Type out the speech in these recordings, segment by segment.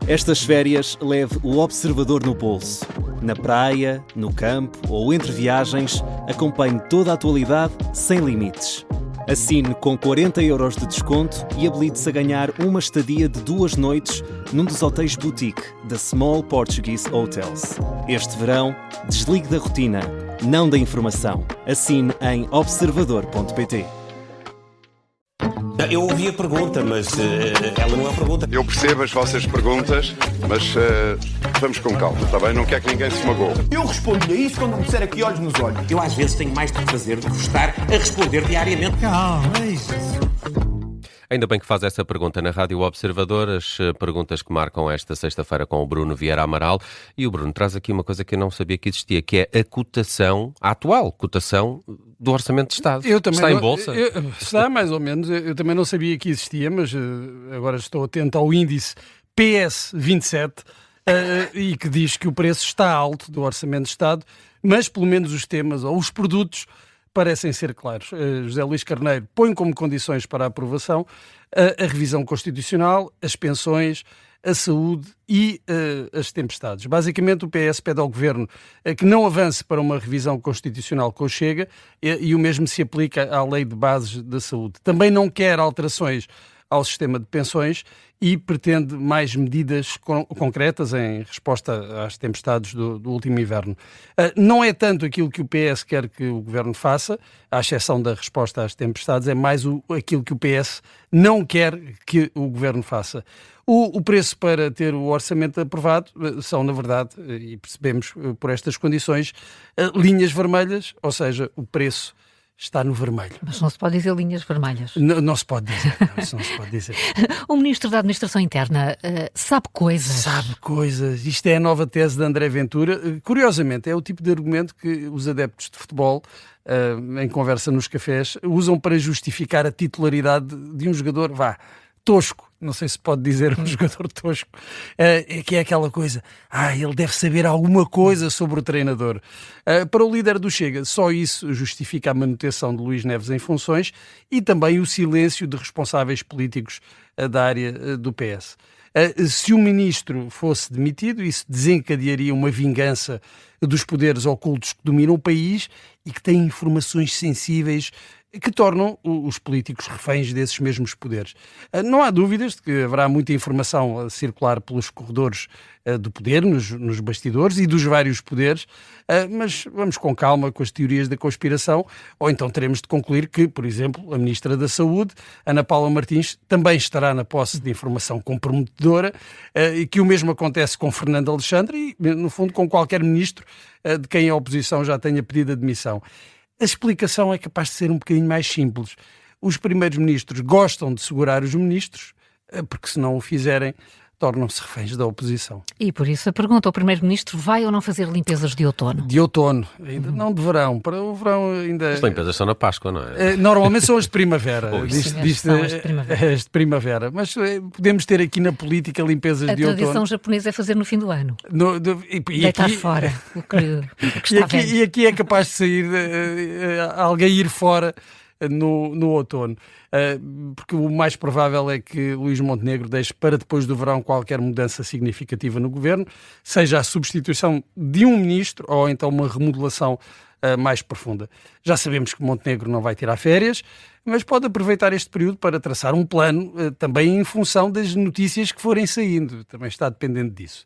Estas férias leve o Observador no bolso. Na praia, no campo ou entre viagens, acompanhe toda a atualidade sem limites. Assine com 40€ de desconto e habilite-se a ganhar uma estadia de 2 noites num dos hotéis boutique da Small Portuguese Hotels. Este verão, desligue da rotina, não da informação. Assine em observador.pt. Eu ouvi a pergunta, mas ela não é a pergunta. Eu percebo as vossas perguntas, mas vamos com calma, está bem? Não quero que ninguém se magoe. Eu respondo-lhe a isso quando me disser aqui olhos nos olhos. Eu às vezes tenho mais de fazer do que estar a responder diariamente. Calma, é isso. Ainda bem que faz essa pergunta na Rádio Observador, as perguntas que marcam esta sexta-feira com o Bruno Vieira Amaral. E o Bruno traz aqui uma coisa que eu não sabia que existia, que é a cotação, a atual cotação do Orçamento de Estado. Está em bolsa? Está, mais ou menos. Eu também não sabia que existia, mas agora estou atento ao índice PS27 e que diz que o preço está alto do Orçamento de Estado, mas pelo menos os temas ou os produtos parecem ser claros. José Luís Carneiro põe como condições para a aprovação a revisão constitucional, as pensões, a saúde e as tempestades. Basicamente, o PS pede ao Governo que não avance para uma revisão constitucional com o Chega e o mesmo se aplica à Lei de Bases da Saúde. Também não quer alterações ao sistema de pensões e pretende mais medidas concretas em resposta às tempestades do último inverno. Não é tanto aquilo que o PS quer que o Governo faça, à exceção da resposta às tempestades, é mais aquilo que o PS não quer que o Governo faça. O preço para ter o orçamento aprovado são, na verdade, e percebemos por estas condições, linhas vermelhas, ou seja, o preço está no vermelho. Mas não se pode dizer linhas vermelhas. Não se pode dizer. Não se pode dizer. O Ministro da Administração Interna sabe coisas. Sabe coisas. Isto é a nova tese de André Ventura. Curiosamente, é o tipo de argumento que os adeptos de futebol, em conversa nos cafés, usam para justificar a titularidade de um jogador, tosco. Não sei se pode dizer um jogador tosco, que é aquela coisa, ele deve saber alguma coisa sobre o treinador. Para o líder do Chega, só isso justifica a manutenção de Luís Neves em funções e também o silêncio de responsáveis políticos da área do PS. Se o ministro fosse demitido, isso desencadearia uma vingança dos poderes ocultos que dominam o país e que têm informações sensíveis que tornam os políticos reféns desses mesmos poderes. Não há dúvidas de que haverá muita informação a circular pelos corredores do poder, nos bastidores e dos vários poderes, mas vamos com calma com as teorias da conspiração, ou então teremos de concluir que, por exemplo, a Ministra da Saúde, Ana Paula Martins, também estará na posse de informação comprometedora e que o mesmo acontece com Fernando Alexandre e, no fundo, com qualquer ministro de quem a oposição já tenha pedido admissão. A explicação é capaz de ser um bocadinho mais simples. Os primeiros ministros gostam de segurar os ministros, porque se não o fizerem, tornam-se reféns da oposição. E por isso a pergunta, o Primeiro-Ministro vai ou não fazer limpezas de outono? De outono, ainda não de verão. Para o verão ainda... As limpezas são na Páscoa, não é? Normalmente são as de primavera. São as de primavera. As de primavera. Mas podemos ter aqui na política limpezas de outono. A tradição japonesa é fazer no fim do ano. Deitar aqui, fora o que está velho. E aqui é capaz de sair alguém ir fora no outono. Porque o mais provável é que Luís Montenegro deixe para depois do verão qualquer mudança significativa no governo, seja a substituição de um ministro ou então uma remodelação mais profunda. Já sabemos que Montenegro não vai tirar férias, mas pode aproveitar este período para traçar um plano também em função das notícias que forem saindo. Também está dependente disso.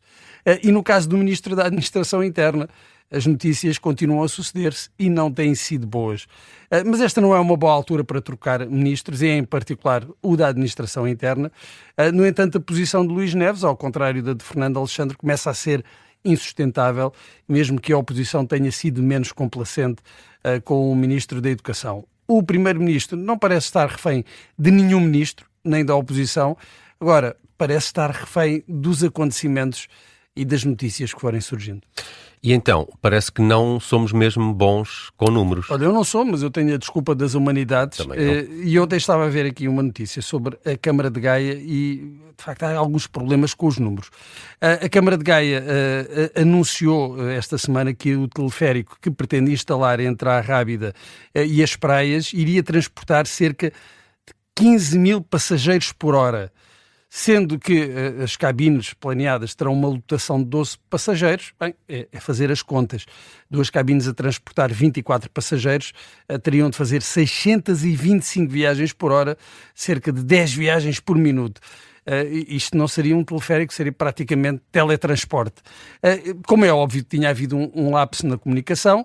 E no caso do Ministro da Administração Interna, as notícias continuam a suceder-se e não têm sido boas. Mas esta não é uma boa altura para trocar ministros, e em particular o da Administração Interna. No entanto, a posição de Luís Neves, ao contrário da de Fernando Alexandre, começa a ser insustentável, mesmo que a oposição tenha sido menos complacente com o Ministro da Educação. O Primeiro-Ministro não parece estar refém de nenhum ministro, nem da oposição. Agora, parece estar refém dos acontecimentos e das notícias que forem surgindo. E então, parece que não somos mesmo bons com números. Olha, eu não sou, mas eu tenho a desculpa das humanidades. E ontem estava a ver aqui uma notícia sobre a Câmara de Gaia e, de facto, há alguns problemas com os números. A Câmara de Gaia anunciou esta semana que o teleférico que pretende instalar entre a Rábida e as praias iria transportar cerca de 15 mil passageiros por hora. sendo que as cabines planeadas terão uma lotação de 12 passageiros. Bem, é fazer as contas. 2 cabines a transportar 24 passageiros teriam de fazer 625 viagens por hora, cerca de 10 viagens por minuto. Isto não seria um teleférico, seria praticamente teletransporte. Como é óbvio, tinha havido um lapso na comunicação.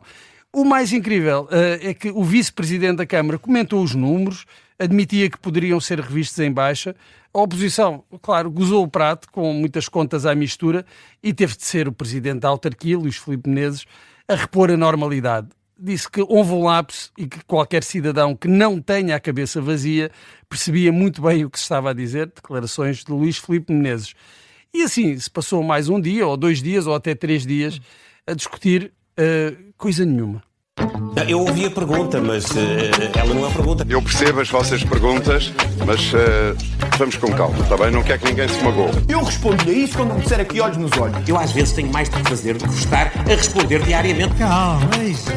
O mais incrível é que o vice-presidente da Câmara comentou os números, admitia que poderiam ser revistos em baixa. A oposição, claro, gozou o prato, com muitas contas à mistura, e teve de ser o presidente da autarquia, Luís Filipe Menezes, a repor a normalidade. Disse que houve um lapso e que qualquer cidadão que não tenha a cabeça vazia percebia muito bem o que se estava a dizer, declarações de Luís Filipe Menezes. E assim se passou mais um dia, ou 2 dias, ou até 3 dias, a discutir coisa nenhuma. Eu ouvi a pergunta, mas ela não é pergunta. Eu percebo as vossas perguntas, mas vamos com calma, está bem? Não quer que ninguém se magoe. Eu respondo-lhe a isso quando me disser aqui olhos nos olhos. Eu às vezes tenho mais de fazer do que estar a responder diariamente. Calma, é isso.